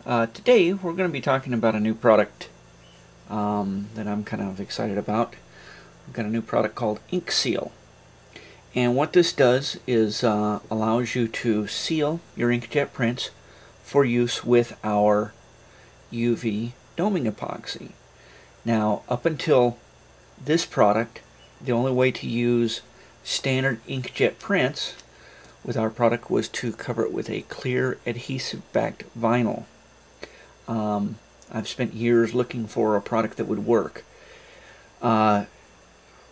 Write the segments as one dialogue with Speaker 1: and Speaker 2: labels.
Speaker 1: Today we're going to be talking about a new product that I'm kind of excited about. We've got a new product called inkseal, and what this does is allows you to seal your inkjet prints for use with our UV doming epoxy. Now, up until this product, the only way to use standard inkjet prints with our product was to cover it with a clear adhesive-backed vinyl. I've spent years looking for a product that would work. A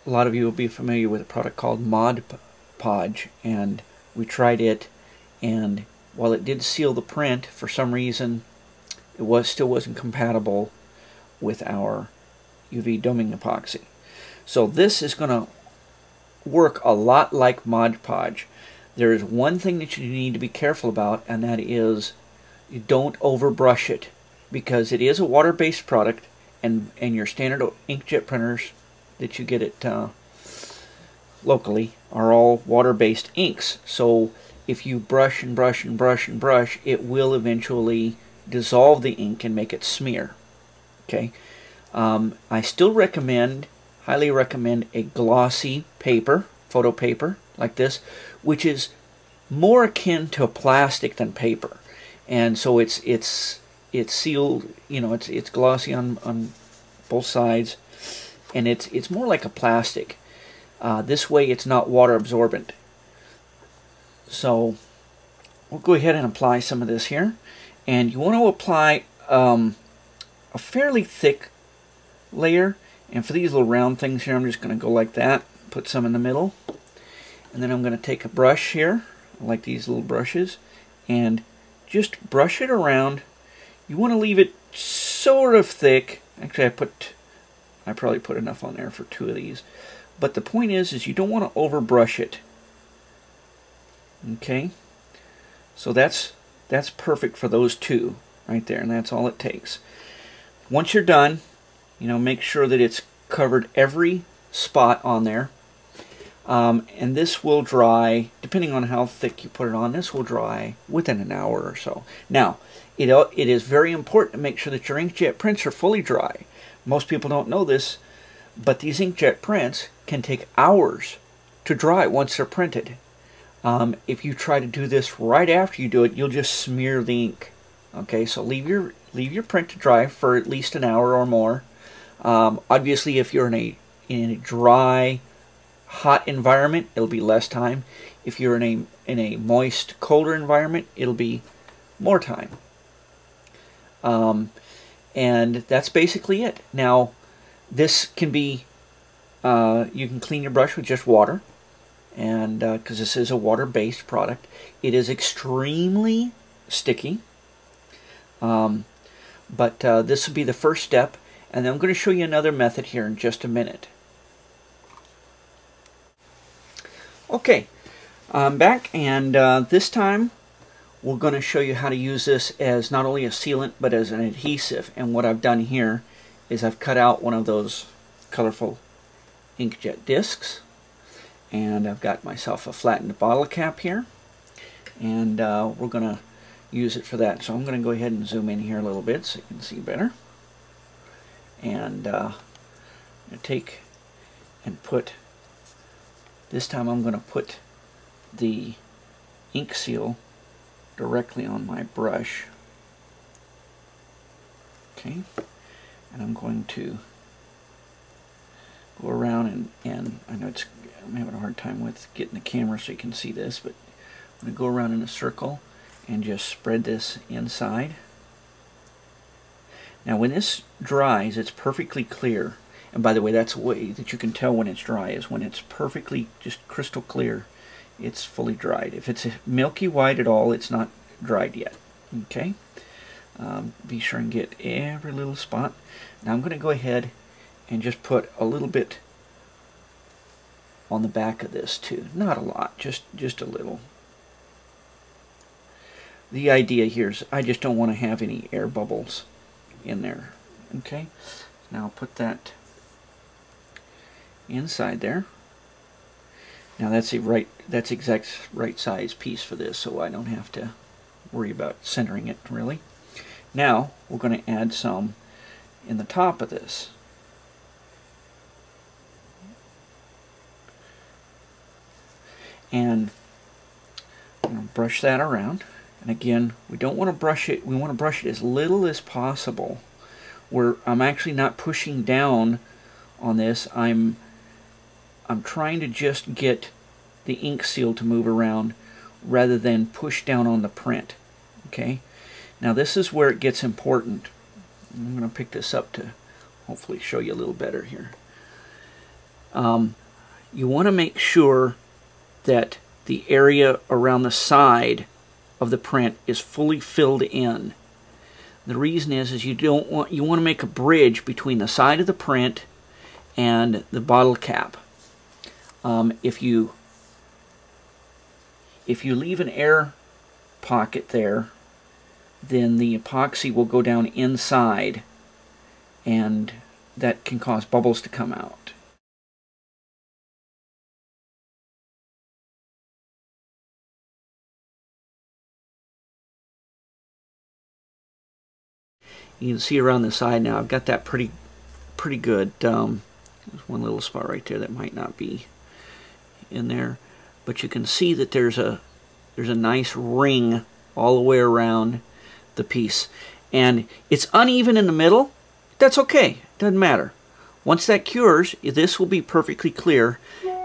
Speaker 1: lot of you will be familiar with a product called Mod Podge, and we tried it, and while it did seal the print, for some reason it still wasn't compatible with our UV doming epoxy. So this is going to work a lot like Mod Podge. There is one thing that you need to be careful about, and that is you don't overbrush it, because it is a water-based product, and your standard inkjet printers that you get at locally are all water-based inks. So if you brush and brush and brush and brush, it will eventually dissolve the ink and make it smear. Okay, I still highly recommend a glossy paper, photo paper like this, which is more akin to plastic than paper, and so it's sealed. You know, it's glossy on both sides, and it's more like a plastic. This way, it's not water absorbent. So we'll go ahead and apply some of this here, and you want to apply a fairly thick layer. And for these little round things here, I'm just going to go like that, put some in the middle, and then I'm going to take a brush here, like these little brushes, and just brush it around. You want to leave it sort of thick. Actually, I probably put enough on there for 2 of these. But the point is you don't want to overbrush it. Okay, so that's perfect for those 2 right there, and that's all it takes. Once you're done, make sure that it's covered every spot on there, and this will dry, depending on how thick you put it on, this will dry within an hour or so. Now, it is very important to make sure that your inkjet prints are fully dry. Most people don't know this, but these inkjet prints can take hours to dry once they're printed. If you try to do this right after you do it, you'll just smear the ink. Okay, so leave your print to dry for at least an hour or more. Obviously, if you're in a dry, hot environment, it'll be less time. If you're in a moist, colder environment, it'll be more time. And that's basically it. Now, this can be you can clean your brush with just water, and because this is a water-based product, it is extremely sticky. But this will be the first step, and then I'm going to show you another method here in just a minute. Okay, I'm back, and this time we're going to show you how to use this as not only a sealant but as an adhesive. And what I've done here is I've cut out one of those colorful inkjet discs, and I've got myself a flattened bottle cap here, and we're going to use it for that. So I'm going to go ahead and zoom in here a little bit so you can see better. And I'm going to take and put, this time I'm going to put the ink seal directly on my brush. Okay, and I'm going to go around, and I know I'm having a hard time with getting the camera so you can see this, but I'm going to go around in a circle and just spread this inside. Now when this dries, it's perfectly clear. And by the way, that's a way that you can tell when it's dry, is when it's perfectly just crystal clear, it's fully dried. If it's milky white at all, it's not dried yet. Okay, be sure and get every little spot. Now I'm going to go ahead and just put a little bit on the back of this too. Not a lot, just a little. The idea here is I just don't want to have any air bubbles in there. Okay, now I'll put that inside there. Now that's exact right size piece for this, so I don't have to worry about centering it really. Now we're going to add some in the top of this. And I'm going to brush that around. And again, we don't want to brush it. We want to brush it as little as possible. I'm actually not pushing down on this. I'm trying to just get the ink seal to move around rather than push down on the print. Okay. Now this is where it gets important. I'm going to pick this up to hopefully show you a little better here. You want to make sure that the area around the side of the print is fully filled in. The reason is you want to make a bridge between the side of the print and the bottle cap. If you leave an air pocket there, then the epoxy will go down inside, and that can cause bubbles to come out. You can see around the side now, I've got that pretty good. There's one little spot right there that might not be in there, but you can see that there's a nice ring all the way around the piece, and it's uneven in the middle. That's okay, doesn't matter. Once that cures, this will be perfectly clear,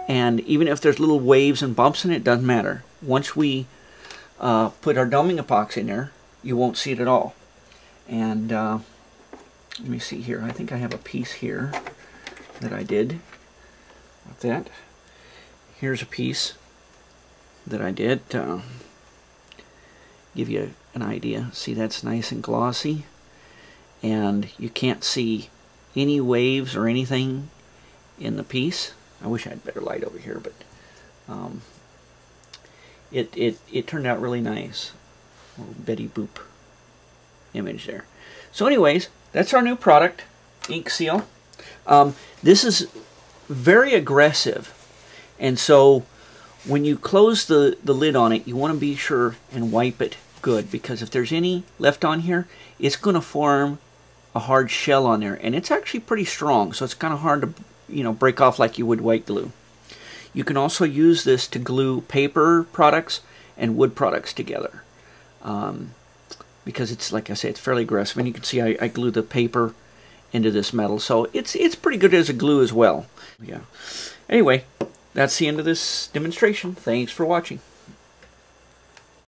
Speaker 1: and even if there's little waves and bumps in it, doesn't matter. Once we put our doming epoxy in there, you won't see it at all. And let me see here. I think I have a piece here that I did with that. Here's a piece that I did. Give you an idea. See, that's nice and glossy, and you can't see any waves or anything in the piece. I wish I had better light over here, but it turned out really nice. Little Betty Boop image there. So anyways, that's our new product, inkseal. This is very aggressive, and so when you close the lid on it, you want to be sure and wipe it good, because if there's any left on here, it's going to form a hard shell on there, and it's actually pretty strong, so it's kind of hard to break off like you would white glue. You can also use this to glue paper products and wood products together. Because it's, like I say, it's fairly aggressive, and you can see I glue the paper into this metal, so it's pretty good as a glue as well. Yeah. Anyway, that's the end of this demonstration. Thanks for watching.